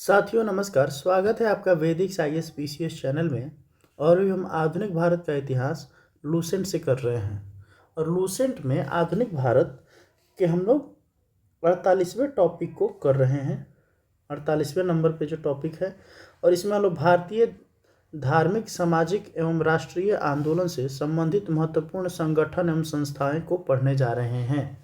साथियों नमस्कार, स्वागत है आपका वैदिक साइंस पीसीएस चैनल में। और अभी हम आधुनिक भारत का इतिहास लूसेंट से कर रहे हैं। और लूसेंट में आधुनिक भारत के हम लोग 48वें टॉपिक को कर रहे हैं। 48वें नंबर पे जो टॉपिक है, और इसमें हम लोग भारतीय धार्मिक, सामाजिक एवं राष्ट्रीय आंदोलन से संबंधित महत्वपूर्ण संगठन एवं संस्थाएं को पढ़ने जा रहे हैं।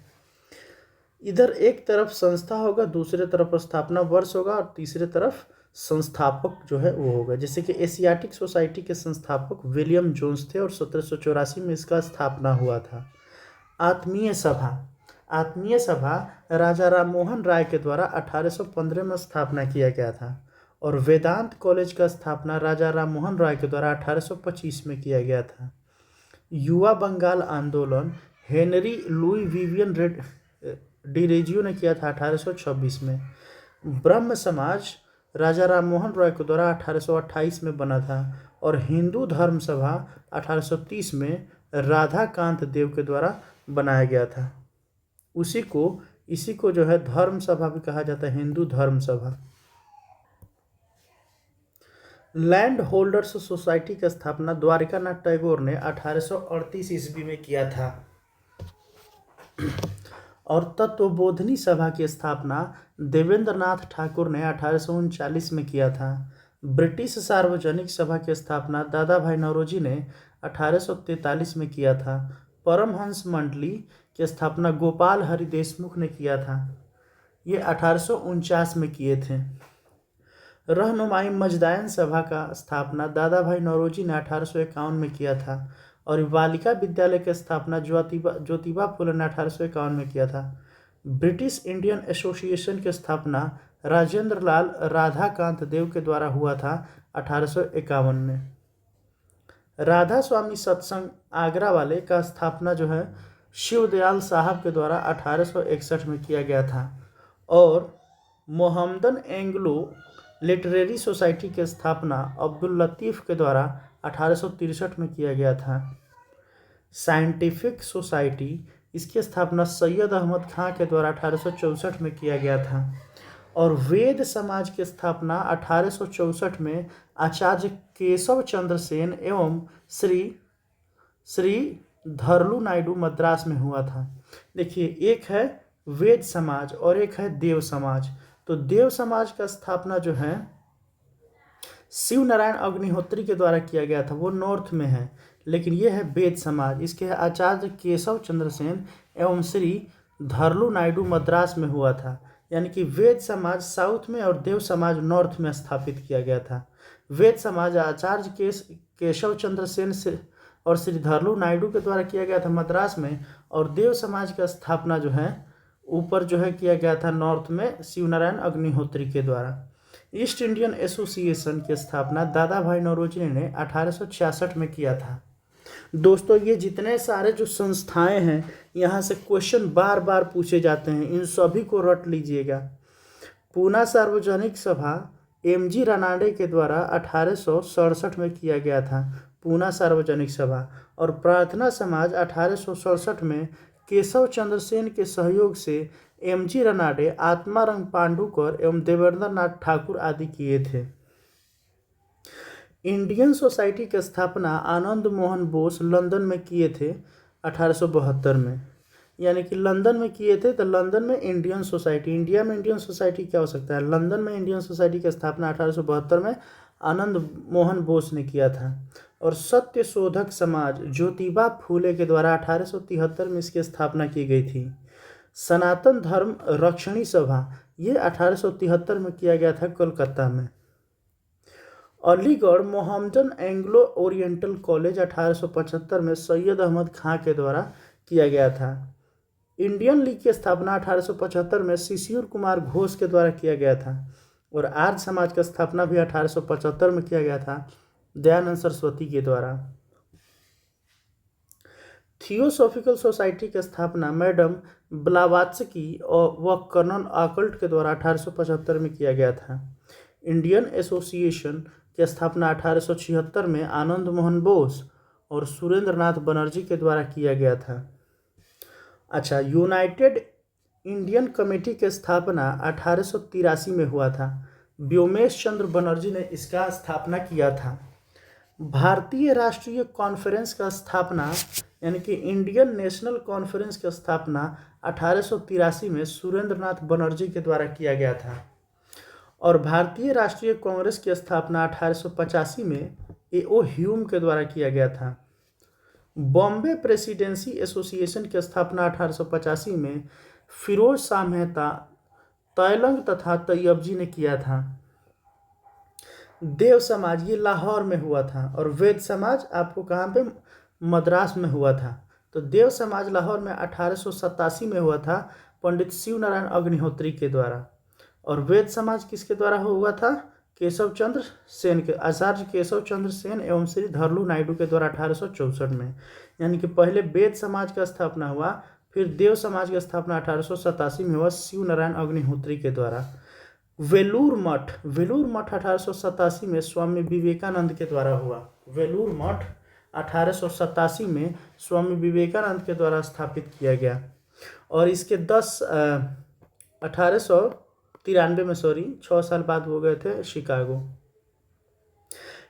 इधर एक तरफ संस्था होगा, दूसरे तरफ स्थापना वर्ष होगा, और तीसरे तरफ संस्थापक जो है वो होगा। जैसे कि एशियाटिक सोसाइटी के संस्थापक विलियम जोन्स थे और 1784 में इसका स्थापना हुआ था। आत्मीय सभा आत्मीय सभा राजा राम मोहन राय के द्वारा 1815 में स्थापना किया गया था। और वेदांत कॉलेज का स्थापना राजा राम मोहन राय के द्वारा 1825 में किया गया था। युवा बंगाल आंदोलन हेनरी लुई विवियन डिरेजियो ने किया था 1826 में। ब्रह्म समाज राजा राम मोहन रॉय के द्वारा 1828 में बना था। और हिंदू धर्म सभा 1830 में राधा कांत देव के द्वारा बनाया गया था। इसी को जो है धर्म सभा भी कहा जाता है, हिंदू धर्म सभा। लैंड होल्डर्स सोसाइटी की स्थापना द्वारिकानाथ टैगोर ने 1838 ईस्वी में किया था। और तत्वबोधिनी सभा की स्थापना देवेंद्र नाथ ठाकुर ने 1839 में किया था। ब्रिटिश सार्वजनिक सभा की स्थापना दादा भाई नौरोजी ने 1843 में किया था। परमहंस मंडली की स्थापना गोपाल हरि देशमुख ने किया था। ये 1849 में किए थे। रहनुमाई मजदायन सभा का स्थापना दादा भाई नौरोजी ने 1851 में किया था। और बालिका विद्यालय की स्थापना ज्योतिबा फुले ने 1851 में किया था। ब्रिटिश इंडियन एसोसिएशन की स्थापना राजेंद्र लाल राधाकांत देव के द्वारा हुआ था 1851 में। राधा स्वामी सत्संग आगरा वाले का स्थापना जो है शिवदयाल साहब के द्वारा 1861 में किया गया था। और मोहम्मदन एंग्लो लिटरेरी सोसाइटी की स्थापना अब्दुल लतीफ़ के द्वारा 1863 में किया गया था। साइंटिफिक सोसाइटी, इसकी स्थापना सैयद अहमद खां के द्वारा 1864 में किया गया था। और वेद समाज की स्थापना 1864 में आचार्य केशव चंद्र सेन एवं श्री धरलू नायडू मद्रास में हुआ था। देखिए, एक है वेद समाज और एक है देव समाज। तो देव समाज का स्थापना जो है शिव नारायण अग्निहोत्री के द्वारा किया गया था, वो नॉर्थ में है। लेकिन ये है वेद समाज, इसके आचार्य केशव चंद्र सेन एवं श्री धरलू नायडू मद्रास में हुआ था। यानी कि वेद समाज साउथ में और देव समाज नॉर्थ में स्थापित किया गया था। वेद समाज आचार्य केशव चंद्र सेन और श्री धरलू नायडू के द्वारा किया गया था मद्रास में। और देव समाज का स्थापना जो है ऊपर जो है किया गया था नॉर्थ में शिवनारायण अग्निहोत्री के द्वारा। ईस्ट इंडियन एसोसिएशन की स्थापना दादा भाई नौरोजी ने 1866 में किया था। दोस्तों, ये जितने सारे जो संस्थाएं हैं, यहाँ से क्वेश्चन बार बार पूछे जाते हैं, इन सभी को रट लीजिएगा। पूना सार्वजनिक सभा एमजी रानाडे के द्वारा 1867 में किया गया था, पूना सार्वजनिक सभा। और प्रार्थना समाज 1867 में केशव चंद्र सेन के सहयोग से एमजी रानाडे, आत्मारंग पांडुकर एवं देवेंद्र नाथ ठाकुर आदि किए थे। इंडियन सोसाइटी की स्थापना आनंद मोहन बोस लंदन में किए थे 1872 में। यानी कि लंदन में किए थे, तो लंदन में इंडियन सोसाइटी, इंडिया में इंडियन सोसाइटी क्या हो सकता है। लंदन में इंडियन सोसाइटी की स्थापना 1872 में आनंद मोहन बोस ने किया था। और सत्य शोधक समाज ज्योतिबा फूले के द्वारा 1873 में इसकी स्थापना की गई थी। सनातन धर्म रक्षणी सभा, ये 1873 में किया गया था कोलकाता में। Aligarh Mohammedan Anglo oriental college 1875 में सैयद अहमद खां के द्वारा किया गया था। इंडियन लीग की स्थापना 1875 में शिशिर कुमार घोष के द्वारा किया गया था। और आर्य समाज का स्थापना भी 1875 में किया गया था दयानंद सरस्वती के द्वारा। थियोसॉफिकल सोसाइटी की स्थापना मैडम ब्लावात्स्की व कर्नल ऑकल्ट के द्वारा 1875 में किया गया था। इंडियन एसोसिएशन की स्थापना 1876 में आनंद मोहन बोस और सुरेंद्र नाथ बनर्जी के द्वारा किया गया था। अच्छा, यूनाइटेड इंडियन कमेटी की स्थापना 1883 में हुआ था। व्योमेश चंद्र बनर्जी ने इसका स्थापना किया था। भारतीय राष्ट्रीय कॉन्फ्रेंस का स्थापना यानी कि इंडियन नेशनल कॉन्फ्रेंस की स्थापना 1883 में सुरेंद्र नाथ बनर्जी के द्वारा किया गया था। और भारतीय राष्ट्रीय कांग्रेस की स्थापना 1885 में ए.ओ. ह्यूम के द्वारा किया गया था। बॉम्बे प्रेसिडेंसी एसोसिएशन की स्थापना 1885 में फिरोज शाह मेहता, तैलंग तथा तैयबजी ने किया था। देव समाज ये लाहौर में हुआ था और वेद समाज आपको कहाँ पे मद्रास में हुआ था। तो देव समाज लाहौर में 1887 में हुआ था पंडित शिव नारायण अग्निहोत्री के द्वारा। और वेद समाज किसके द्वारा हुआ था? केशव चंद्र सेन के, आचार्य केशव चंद्र सेन एवं श्री धरलू नायडू के द्वारा 1864 में। यानी कि पहले वेद समाज का स्थापना हुआ, फिर देव समाज की स्थापना 1887 में हुआ शिव नारायण अग्निहोत्री के द्वारा। वेलूर मठ 1887 में स्वामी विवेकानंद के द्वारा हुआ। वेलूर मठ 1887 में स्वामी विवेकानंद के द्वारा स्थापित किया गया। और इसके 1893 में 6 साल बाद हो गए थे Chicago.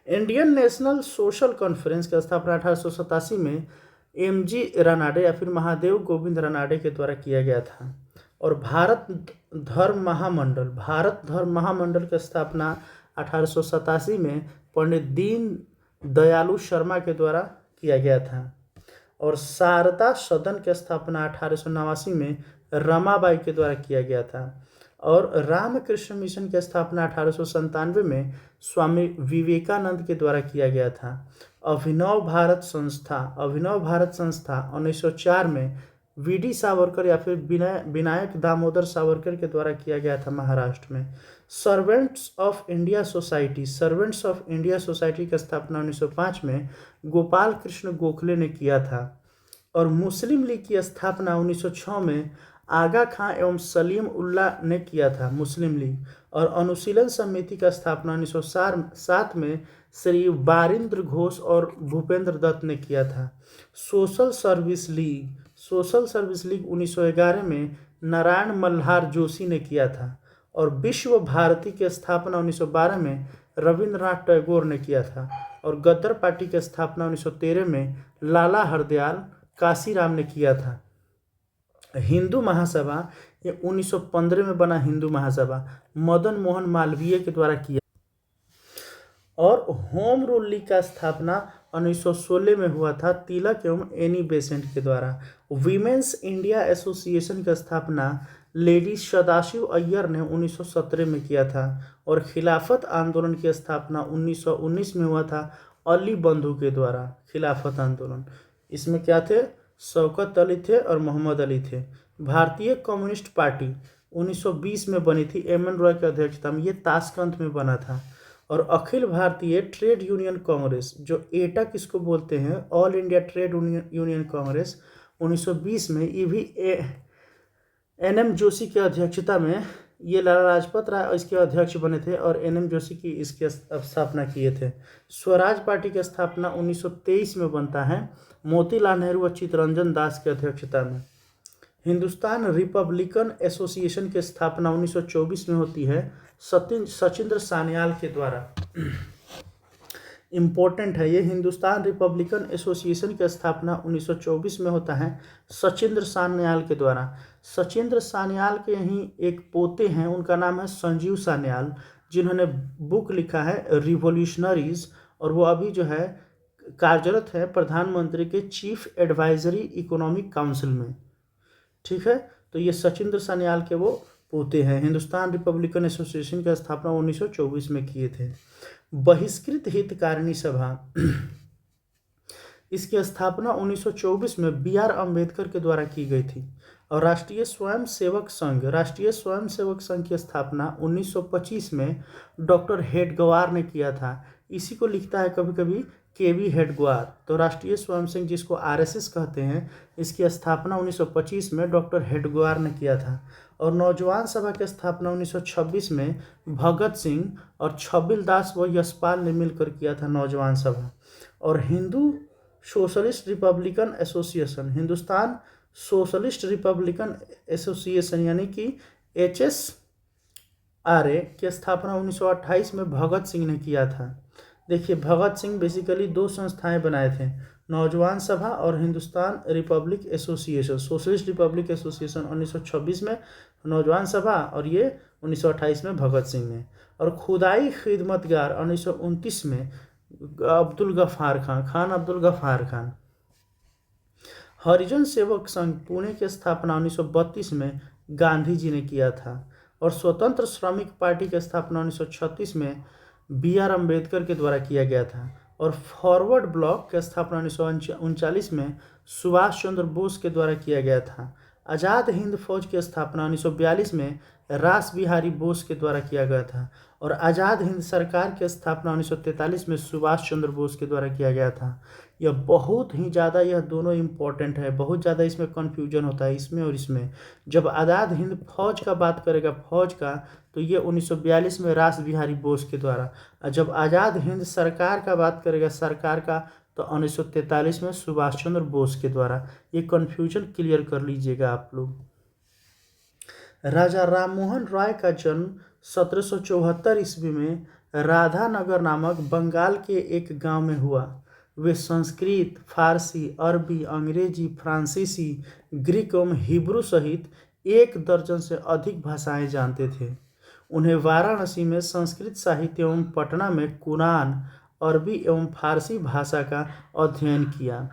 Indian national social conference की स्थापना 1887 में एम.जी. रानाडे या फिर महादेव गोविंद रानाडे के द्वारा किया गया था। और भारत धर्म महामंडल की स्थापना 1887 में पंडित दीन दयालु शर्मा के द्वारा किया गया था। और शारदा सदन की स्थापना 1889 में रमाबाई के द्वारा किया गया था। और रामकृष्ण मिशन की स्थापना 1897 में स्वामी विवेकानंद के द्वारा किया गया था। अभिनव भारत संस्था 1904 में वी.डी. सावरकर या फिर विनायक दामोदर सावरकर के द्वारा किया गया था महाराष्ट्र में। सर्वेंट्स ऑफ इंडिया सोसाइटी की स्थापना 1905 में गोपाल कृष्ण गोखले ने किया था। और मुस्लिम लीग की स्थापना 1906 में आगा खां एवं सलीम उल्लाह ने किया था मुस्लिम लीग। और अनुशीलन समिति का स्थापना 1907 में श्री बारिंद्र घोष और भूपेंद्र दत्त ने किया था। सोशल सर्विस लीग 1911 में नारायण मल्हार जोशी ने किया था। और विश्व भारती की स्थापना 1912 में रविंद्रनाथ टैगोर ने किया था। और गदर पार्टी की स्थापना 1913 में लाला हरदयाल काशीराम ने किया था। हिंदू महासभा ये 1915 में बना हिंदू महासभा मदन मोहन मालवीय के द्वारा किया। और होम रूल लीग का स्थापना 1916 में हुआ था तिलक एवं एनी बेसेंट के द्वारा। वीमेंस इंडिया एसोसिएशन की स्थापना लेडी सदाशिव अय्यर ने 1917 में किया था। और खिलाफत आंदोलन की स्थापना 1919 में हुआ था अली बंधु के द्वारा। खिलाफत आंदोलन इसमें क्या थे? शौकत अली थे और मोहम्मद अली थे। भारतीय कम्युनिस्ट पार्टी 1920 में बनी थी एम.एन. रॉय की अध्यक्षता में, ये ताशकंद में बना था। और अखिल भारतीय ट्रेड यूनियन कांग्रेस जो एटा किसको बोलते हैं, all India trade union Congress 1920 में ये भी एन.एम. जोशी की अध्यक्षता में, ये लाला लाजपत राय इसके अध्यक्ष बने थे और एन.एम. जोशी की इसकी स्थापना किए थे। स्वराज पार्टी की स्थापना 1923 में बनता है मोतीलाल नेहरू व चित्तरंजन दास की अध्यक्षता में। हिंदुस्तान रिपब्लिकन एसोसिएशन की स्थापना 1924 में होती है सचिंद्र सान्याल के द्वारा। इम्पोर्टेंट है ये, हिंदुस्तान रिपब्लिकन एसोसिएशन की स्थापना 1924 में होता है सचिंद्र सान्याल के द्वारा। सचिंद्र सान्याल के यहीं एक पोते हैं, उनका नाम है संजीव सान्याल, जिन्होंने बुक लिखा है रिवोल्यूशनरीज। और वो अभी जो है कार्यरत है प्रधानमंत्री के चीफ एडवाइजरी इकोनॉमिक काउंसिल में। ठीक है, तो ये सचिंद्र सान्याल के वो पोते हैं। हिंदुस्तान रिपब्लिकन एसोसिएशन की स्थापना 1924 में किए थे। बहिष्कृत हितकारिणी सभा इसकी स्थापना 1924 में बी.आर. अम्बेडकर के द्वारा की गई थी। और राष्ट्रीय स्वयंसेवक संघ की स्थापना 1925 में डॉक्टर हेडगवार ने किया था। इसी को लिखता है कभी कभी के.वी. हेडगवार। तो राष्ट्रीय स्वयंसेवक जिसको आरएसएस कहते हैं, इसकी स्थापना 1925 में डॉक्टर हेडगवार ने किया था। और नौजवान सभा की स्थापना 1926 में भगत सिंह और छबिल दास व यशपाल ने मिलकर किया था नौजवान सभा। और हिंदुस्तान सोशलिस्ट रिपब्लिकन एसोसिएशन यानी कि आर्य की स्थापना 1928 में भगत सिंह ने किया था। देखिए, भगत सिंह बेसिकली दो संस्थाएं बनाए थे, नौजवान सभा और Hindustan Republic association, socialist Republic association 1926 में नौजवान सभा, और ये 1928 में भगत सिंह ने। और खुदाई खिदमतगार 1929 में अब्दुल गफ्फार खान, अब्दुल गफ्फार खान। हरिजन सेवक संघ पुणे की स्थापना 1932 में गांधी जी ने किया था। और स्वतंत्र श्रमिक पार्टी की स्थापना 1936 में B.R. अम्बेडकर के द्वारा किया गया था। और फॉरवर्ड ब्लॉक की स्थापना 1939 में सुभाष चंद्र बोस के द्वारा किया गया था। आज़ाद हिंद फौज की स्थापना 1942 में रास बिहारी बोस के द्वारा किया गया था। और आज़ाद हिंद सरकार की स्थापना 1943 में सुभाष चंद्र बोस के द्वारा किया गया था। यह बहुत ही ज़्यादा, यह दोनों इम्पोर्टेंट है, बहुत ज़्यादा इसमें कन्फ्यूजन होता है इसमें और इसमें। जब आज़ाद हिंद फौज का बात करेगा, फौज का, तो ये 1942 में रास बिहारी बोस के द्वारा। और जब आज़ाद हिंद सरकार का बात करेगा, सरकार का, तो 1943 में सुभाष चंद्र बोस के द्वारा। ये कन्फ्यूजन क्लियर कर लीजिएगा आप लोग। राजा राममोहन राय का जन्म 1774 ईस्वी में राधानगर नामक बंगाल के एक गांव में हुआ। वे संस्कृत, फारसी, अरबी, अंग्रेजी, फ्रांसीसी, ग्रीक एवं हिब्रू सहित 1 दर्जन से अधिक भाषाएं जानते थे। उन्हें वाराणसी में संस्कृत साहित्य एवं पटना में कुरान, अरबी एवं फारसी भाषा का अध्ययन किया।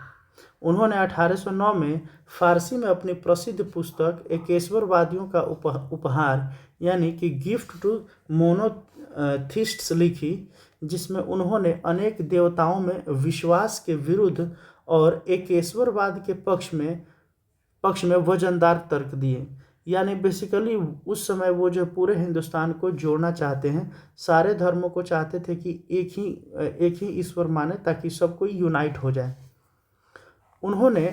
उन्होंने 1809 में फारसी में अपनी प्रसिद्ध पुस्तक एकेश्वरवादियों का उपहार यानी कि गिफ्ट टू मोनोथिस्ट्स लिखी, जिसमें उन्होंने अनेक देवताओं में विश्वास के विरुद्ध और एकेश्वरवाद के पक्ष में वजनदार तर्क दिए। यानी बेसिकली उस समय वो जो पूरे हिंदुस्तान को जोड़ना चाहते हैं, सारे धर्मों को चाहते थे कि एक ही ईश्वर माने, ताकि सब कोई यूनाइट हो जाए। उन्होंने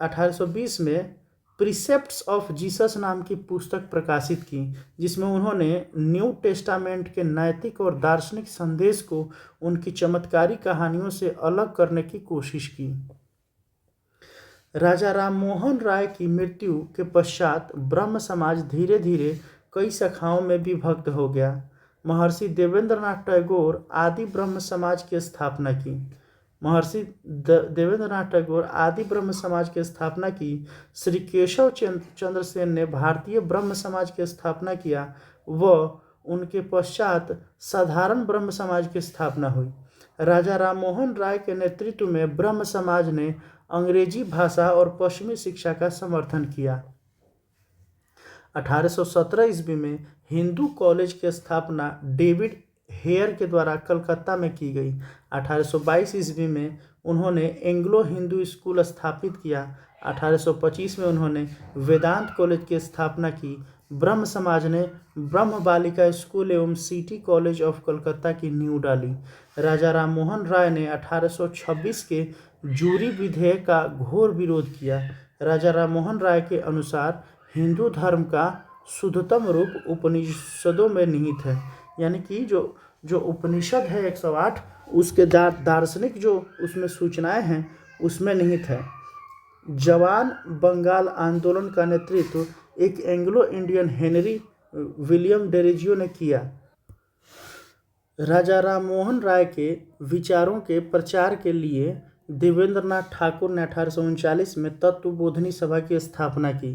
1820 में प्रीसेप्ट्स ऑफ जीसस नाम की पुस्तक प्रकाशित की, जिसमें उन्होंने न्यू टेस्टामेंट के नैतिक और दार्शनिक संदेश को उनकी चमत्कारी कहानियों से अलग करने की कोशिश की। राजा राममोहन राय की मृत्यु के पश्चात ब्रह्म समाज धीरे धीरे कई शाखाओं में विभक्त हो गया। महर्षि देवेंद्रनाथ टैगोर आदि ब्रह्म समाज की स्थापना की। देवेंद्रनाथ टैगोर आदि ब्रह्म समाज की स्थापना की। श्री केशव चंद्र सेन ने भारतीय ब्रह्म समाज की स्थापना किया व उनके पश्चात साधारण ब्रह्म समाज की स्थापना हुई। राजा राममोहन राय के नेतृत्व में ब्रह्म समाज ने अंग्रेजी भाषा और पश्चिमी शिक्षा का समर्थन किया। 1817 ईस्वी में हिंदू कॉलेज की स्थापना डेविड हेयर के द्वारा कलकत्ता में की गई। 1822 ईस्वी में उन्होंने एंग्लो हिंदू स्कूल स्थापित किया। 1825 में उन्होंने वेदांत कॉलेज की स्थापना की। ब्रह्म समाज ने ब्रह्म बालिका स्कूल एवं सिटी कॉलेज ऑफ कलकत्ता की नींव डाली। राजा राममोहन राय ने 1826 के जूरी विधेयक का घोर विरोध किया। राजा राममोहन राय के अनुसार हिंदू धर्म का शुद्धतम रूप उपनिषदों में निहित है, यानी कि जो उपनिषद है 108, उसके दार्शनिक जो उसमें सूचनाएं हैं उसमें निहित है। जवान बंगाल आंदोलन का नेतृत्व एक Anglo Indian Henry William Derozio ने किया। राजा राममोहन राय के विचारों के प्रचार के लिए देवेंद्रनाथ ठाकुर ने 1839 में तत्वबोधिनी सभा की स्थापना की।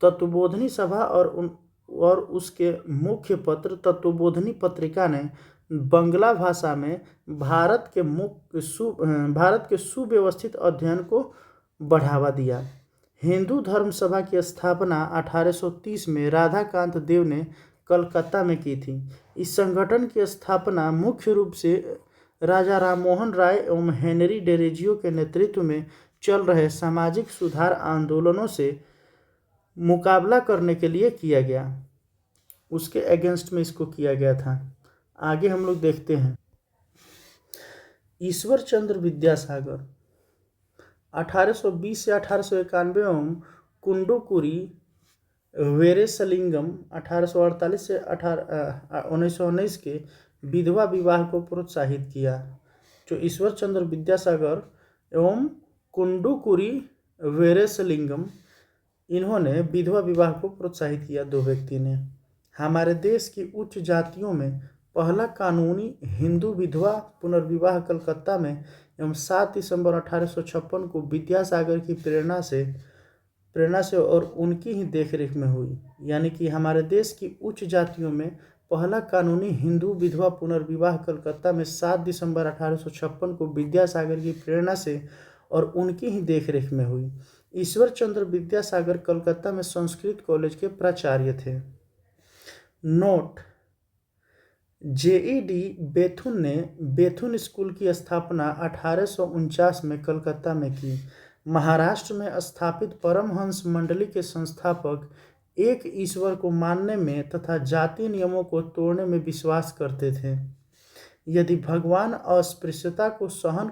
तत्वबोधिनी सभा और उसके मुख्य पत्र तत्वबोधिनी पत्रिका ने बंगला भाषा में भारत के सुव्यवस्थित अध्ययन को बढ़ावा दिया। हिंदू धर्म सभा की स्थापना 1830 में राधाकांत देव ने कलकत्ता में की थी। इस संगठन की स्थापना मुख्य रूप से राजा राममोहन राय एवं हेनरी डेरोजियो के नेतृत्व में चल रहे सामाजिक सुधार आंदोलनों से मुकाबला करने के लिए किया गया, उसके अगेंस्ट में इसको किया गया था। आगे हम लोग देखते हैं। ईश्वर चंद्र विद्यासागर 1820 से 1891 एवं कुंडुकुरी वेरेसलिंगम 1848 से 1919 के विधवा विवाह को प्रोत्साहित किया। जो ईश्वर चंद्र विद्यासागर एवं कुंडुकुरी वेरेसलिंगम, इन्होंने विधवा विवाह को प्रोत्साहित किया, 2 व्यक्ति ने। हमारे देश की उच्च जातियों में पहला कानूनी हिंदू विधवा पुनर्विवाह कलकत्ता में एवं 7 दिसंबर 1856 को विद्यासागर की प्रेरणा से और उनकी ही देखरेख में हुई। यानी कि हमारे देश की उच्च जातियों में पहला कानूनी हिंदू विधवा पुनर्विवाह कलकत्ता में 7 दिसंबर 1856 को विद्यासागर की प्रेरणा से और उनकी ही देखरेख में हुई। ईश्वर चंद्र विद्यासागर कलकत्ता में संस्कृत कॉलेज के प्राचार्य थे। नोट: जेईडी बेथुन ने बेथुन स्कूल की स्थापना 1849 में कलकत्ता में की। महाराष्ट्र में स्थापित परमहंस मंडली के संस्थापक एक ईश्वर को मानने में तथा जाति नियमों को तोड़ने में विश्वास करते थे। यदि भगवान अस्पृश्यता को सहन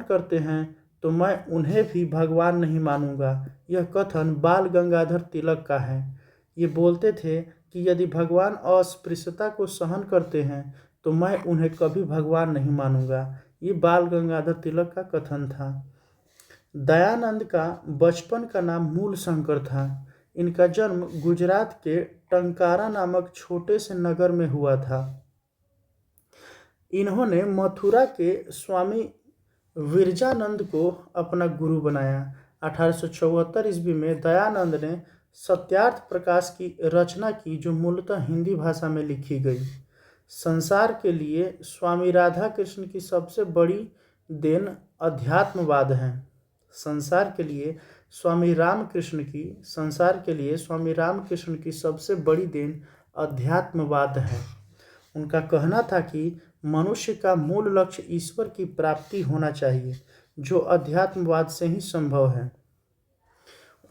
करते हैं तो मैं उन्हें भी भगवान नहीं मानूंगा। यह कथन बाल गंगाधर तिलक का है। ये बोलते थे कि यदि भगवान अस्पृश्यता को सहन करते हैं तो मैं उन्हें कभी भगवान नहीं मानूंगा। ये बाल गंगाधर तिलक का कथन था। दयानंद का बचपन का नाम मूल शंकर था। इनका जन्म गुजरात के टंकारा नामक छोटे से नगर में हुआ था। इन्होंने मथुरा के स्वामी विरजानंद को अपना गुरु बनाया। 1874 ईस्वी में दयानंद ने सत्यार्थ प्रकाश की रचना की, जो मूलतः हिंदी भाषा में लिखी गई। संसार के लिए स्वामी राधा कृष्ण की सबसे बड़ी देन अध्यात्मवाद है। संसार के लिए स्वामी रामकृष्ण की सबसे बड़ी देन अध्यात्मवाद है। उनका कहना था कि मनुष्य का मूल लक्ष्य ईश्वर की प्राप्ति होना चाहिए, जो अध्यात्मवाद से ही संभव है।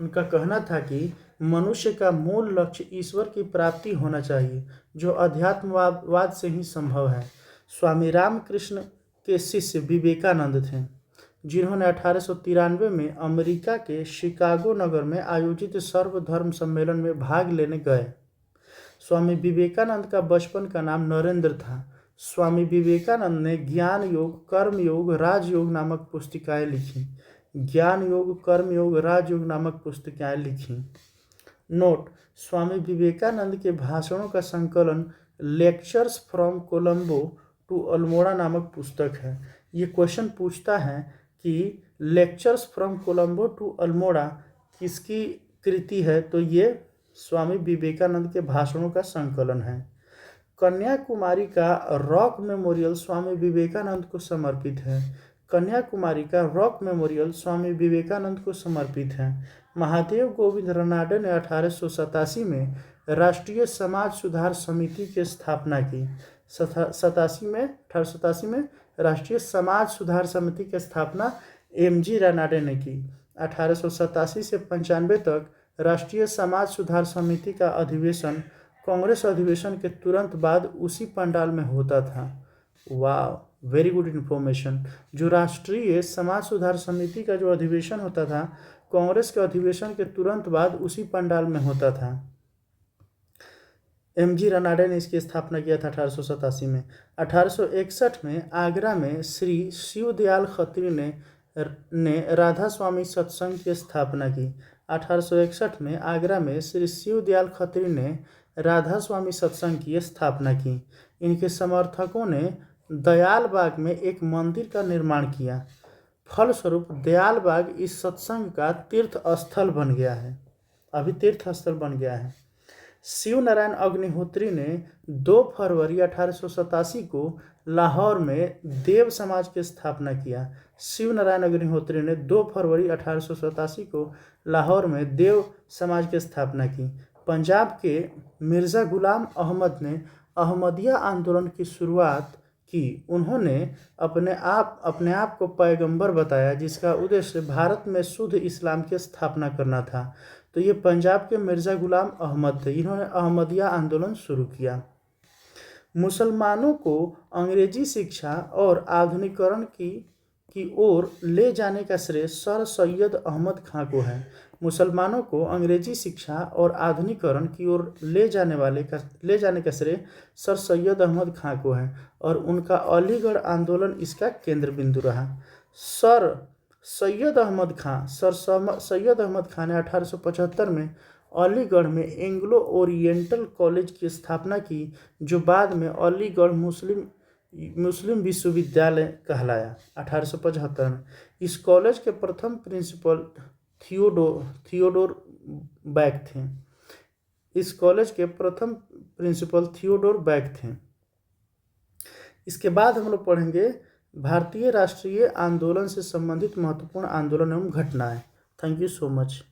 उनका कहना था कि मनुष्य का मूल लक्ष्य ईश्वर की प्राप्ति होना चाहिए, जो अध्यात्मवाद से ही संभव है। स्वामी रामकृष्ण के शिष्य विवेकानंद थे, जिन्होंने 1893 में अमेरिका के शिकागो नगर में आयोजित सर्वधर्म सम्मेलन में भाग लेने गए। स्वामी विवेकानंद का बचपन का नाम नरेंद्र था। स्वामी विवेकानंद ने ज्ञान योग, कर्म योग, राजयोग नामक पुस्तिकाएं लिखी। नोट: स्वामी विवेकानंद के भाषणों का संकलन lectures from Colombo to Almora नामक पुस्तक है। ये क्वेश्चन पूछता है कि lectures from Colombo to Almora किसकी कृति है, तो ये स्वामी विवेकानंद के भाषणों का संकलन है। कन्याकुमारी का रॉक मेमोरियल स्वामी विवेकानंद को समर्पित है। महादेव गोविंद रनाडे ने 1887 में राष्ट्रीय समाज सुधार समिति की स्थापना की। 1887 में राष्ट्रीय समाज सुधार समिति की स्थापना एमजी रनाडे ने की। 1887 से 95 तक राष्ट्रीय समाज सुधार समिति का अधिवेशन कांग्रेस अधिवेशन के तुरंत बाद उसी पंडाल में होता था। वाह, वेरी गुड इन्फॉर्मेशन। जो राष्ट्रीय समाज सुधार समिति का जो अधिवेशन होता था, कांग्रेस के अधिवेशन के तुरंत बाद उसी पंडाल में होता था। एमजी रनाडे ने इसकी स्थापना किया था 1887 में। 1861 में आगरा में श्री शिवदयाल खत्री ने राधा स्वामी सत्संग की स्थापना की। 1861 में आगरा में श्री शिवदयाल खत्री ने राधा स्वामी सत्संग की स्थापना की। इनके समर्थकों ने दयालबाग में एक मंदिर का निर्माण किया। फलस्वरूप दयालबाग इस सत्संग का तीर्थ स्थल बन गया है। शिव नारायण अग्निहोत्री ने 2 फरवरी 1887 को लाहौर में देव समाज की स्थापना किया। शिव नारायण अग्निहोत्री ने 2 फरवरी 1887 को लाहौर में देव समाज की स्थापना की। पंजाब के मिर्ज़ा गुलाम अहमद ने अहमदिया आंदोलन की शुरुआत की। उन्होंने अपने आप को पैगंबर बताया, जिसका उद्देश्य भारत में शुद्ध इस्लाम की स्थापना करना था। तो ये पंजाब के मिर्ज़ा गुलाम अहमद थे। इन्होंने अहमदिया आंदोलन शुरू किया। मुसलमानों को अंग्रेजी शिक्षा और आधुनिकीकरण की ओर ले जाने का श्रेय सर सैयद अहमद खां को है। मुसलमानों को अंग्रेजी शिक्षा और आधुनिकीकरण की ओर ले जाने का श्रेय सर सैयद अहमद खां को है और उनका अलीगढ़ आंदोलन इसका केंद्र बिंदु रहा। सर सैयद अहमद खां ने 1875 में अलीगढ़ में एंग्लो ओरिएंटल कॉलेज की स्थापना की, जो बाद में अलीगढ़ मुस्लिम विश्वविद्यालय कहलाया 1875 में। इस कॉलेज के प्रथम प्रिंसिपल थियोडोर बैक थे। इस कॉलेज के प्रथम प्रिंसिपल थियोडोर बैक थे। इसके बाद हम लोग पढ़ेंगे भारतीय राष्ट्रीय आंदोलन से संबंधित महत्वपूर्ण आंदोलन एवं घटनाएं। Thank you so much.